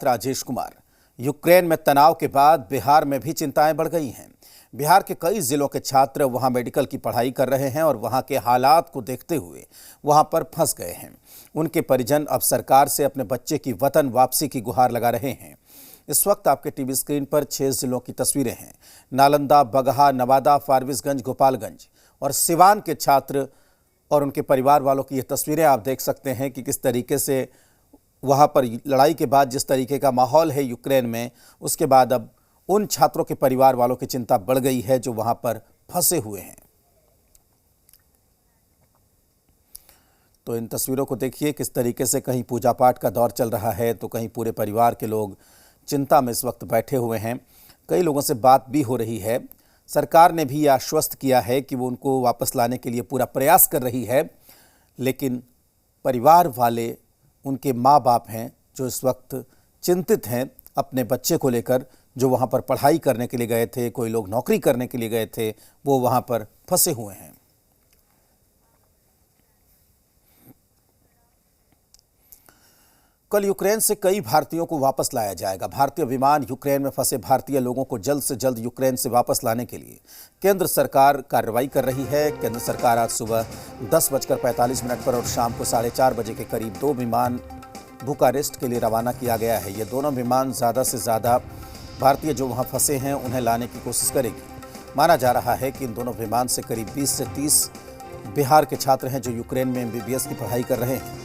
Rajesh Kumar. Ukraine में तनाव के बाद बिहार में भी चिंताएं बढ़ गई हैं। बिहार के कई जिलों के छात्र वहां मेडिकल की पढ़ाई कर रहे हैं और वहां के हालात को देखते हुए वहां पर फंस गए हैं। उनके परिजन अब सरकार से अपने बच्चे की वतन वापसी की गुहार लगा रहे हैं। इस वक्त आपके टीवी स्क्रीन पर 6 जिलों की तस्वीरें हैं। नालंदा, बगहा, नवादा, फारबिसगंज, गोपालगंज और सिवान के छात्र और उनके परिवार वालों की ये तस्वीरें आप देख सकते हैं कि किस तरीके से वहाँ पर लड़ाई के बाद जिस तरीके का माहौल है यूक्रेन में, उसके बाद अब उन छात्रों के परिवार वालों की चिंता बढ़ गई है जो वहाँ पर फंसे हुए हैं। तो इन तस्वीरों को देखिए किस तरीके से कहीं पूजा पाठ का दौर चल रहा है तो कहीं पूरे परिवार के लोग चिंता में इस वक्त बैठे हुए हैं। कई लोगों से बात भी हो रही है। सरकार ने भी आश्वस्त किया है कि वो उनको वापस लाने के लिए पूरा प्रयास कर रही है, लेकिन परिवार वाले, उनके माँ बाप हैं जो इस वक्त चिंतित हैं अपने बच्चे को लेकर, जो वहाँ पर पढ़ाई करने के लिए गए थे, कोई लोग नौकरी करने के लिए गए थे, वो वहाँ पर फंसे हुए हैं। कल यूक्रेन से कई भारतीयों को वापस लाया जाएगा। भारतीय विमान यूक्रेन में फंसे भारतीय लोगों को जल्द से जल्द यूक्रेन से वापस लाने के लिए केंद्र सरकार कार्रवाई कर रही है। केंद्र सरकार आज सुबह 10:45 पर और शाम को 4:30 बजे के करीब 2 विमान बुकारेस्ट के लिए रवाना किया गया है। ये दोनों विमान ज़्यादा से ज़्यादा भारतीय जो वहाँ फंसे हैं उन्हें लाने की कोशिश करेगी। माना जा रहा है कि इन दोनों विमान से करीब 20 से 30 बिहार के छात्र हैं जो यूक्रेन में MBBS की पढ़ाई कर रहे हैं।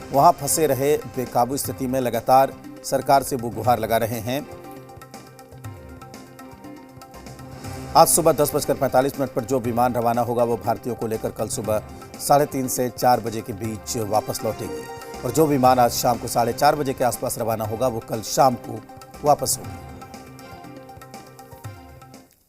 वहाँ फंसे रहे बेकाबू स्थिति में लगातार सरकार से वो गुहार लगा रहे हैं। आज सुबह 10:45 पर जो विमान रवाना होगा वो भारतीयों को लेकर कल सुबह 3:30 से 4 बजे के बीच वापस लौटेगी और जो विमान आज शाम को 4:30 बजे के आसपास रवाना होगा वो कल शाम को वापस होगी।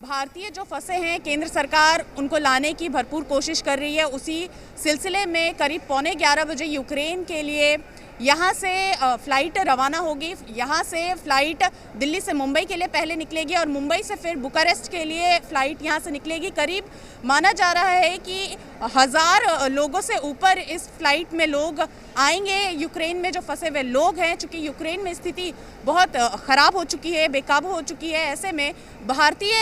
भारतीय जो फंसे हैं, केंद्र सरकार उनको लाने की भरपूर कोशिश कर रही है। उसी सिलसिले में करीब 11:15 बजे यूक्रेन के लिए यहाँ से फ़्लाइट रवाना होगी। यहाँ से फ़्लाइट दिल्ली से मुंबई के लिए पहले निकलेगी और मुंबई से फिर बुकारेस्ट के लिए फ़्लाइट यहाँ से निकलेगी। करीब माना जा रहा है कि 1000 लोगों से ऊपर इस फ्लाइट में लोग आएंगे। यूक्रेन में जो फंसे हुए लोग हैं, चूँकि यूक्रेन में स्थिति बहुत ख़राब हो चुकी है, बेकाबू हो चुकी है, ऐसे में भारतीय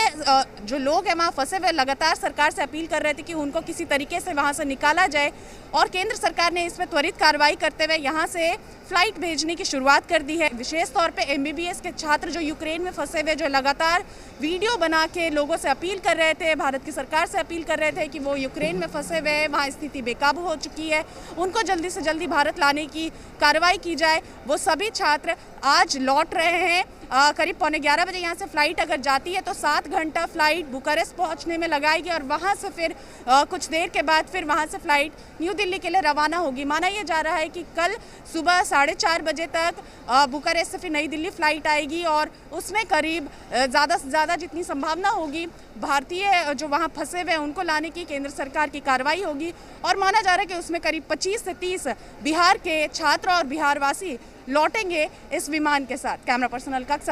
जो लोग हैं वहाँ फंसे हुए लगातार सरकार से अपील कर रहे थे कि उनको किसी तरीके से वहाँ से निकाला जाए और केंद्र सरकार ने इसमें त्वरित कार्रवाई करते हुए यहाँ से फ्लाइट भेजने की शुरुआत कर दी है। विशेष तौर पे MBBS के छात्र जो यूक्रेन में फंसे हुए, जो लगातार वीडियो बना के लोगों से अपील कर रहे थे, भारत की सरकार से अपील कर रहे थे कि वो यूक्रेन में फंसे हुए हैं, वहाँ स्थिति बेकाबू हो चुकी है, उनको जल्दी से जल्दी भारत लाने की कार्रवाई की जाए। वो सभी छात्र आज लौट रहे हैं। करीब 11:15 बजे यहाँ से फ़्लाइट अगर जाती है तो 7 घंटा फ़्लाइट बुकारेस्ट पहुँचने में लगाएगी और वहाँ से फिर कुछ देर के बाद फिर वहाँ से फ़्लाइट न्यू दिल्ली के लिए रवाना होगी। माना यह जा रहा है कि कल सुबह 4:30 बजे तक बुकारेस्ट से फिर नई दिल्ली फ़्लाइट आएगी और उसमें करीब ज़्यादा से ज़्यादा जितनी संभावना होगी भारतीय जो वहाँ फंसे हुए हैं उनको लाने की केंद्र सरकार की कार्रवाई होगी और माना जा रहा है कि उसमें करीब 25 से 30 बिहार के छात्र और बिहारवासी लौटेंगे इस विमान के साथ। Camera person Alka